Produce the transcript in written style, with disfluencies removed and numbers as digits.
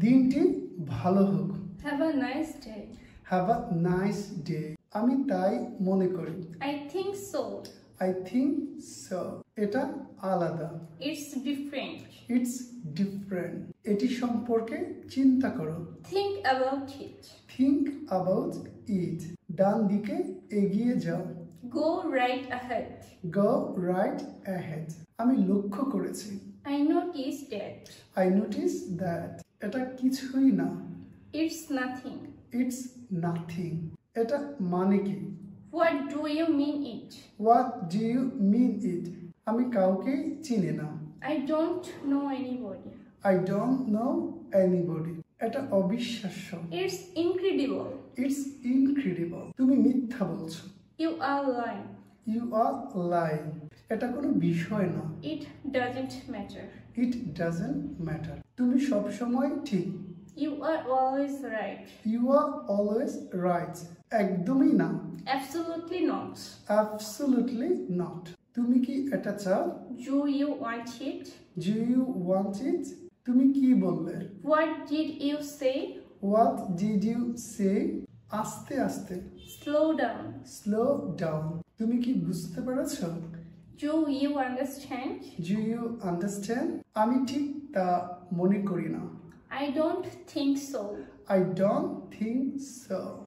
দিনটি ভালো হোক। Have a nice day. Have a nice day. আমি তাই মনে করি। I think so. I think so. এটা আলাদা। It's different. It's different. এটি সম্পর্কে চিন্তা করো। Think about it. Think about it. ডান দিকে এগিয়ে যাও। Go right ahead. Go right ahead. আমি লক্ষ্য করেছি। I noticed that. I noticed that. এটা কিছুই না। It's nothing. It's nothing. এটা মানে কি? What do you mean it? What do you mean it? আমি কাউকে চিনি না। I don't know anybody. I don't know anybody. এটা অবিশ্বাস্য। It's incredible. It's incredible. তুমি মিথ্যা বলছো। You are lying. You are lying. এটা কোনো বিষয় না। It doesn't matter. It doesn't matter. তুমি সব সময় ঠিক। You are always right. You are always right. একদমই না। Absolutely not. Absolutely not. তুমি কি এটা চাও? Do you want it? Do you want it? তুমি কি বললে? What did you say? What did you say? আস্তে আস্তে। Slow down. Slow down. তুমি কি বুঝতে পেরেছো? Do you understand? Do you understand? আমি ঠিক তা মনে করি না। I don't think so. I don't think so.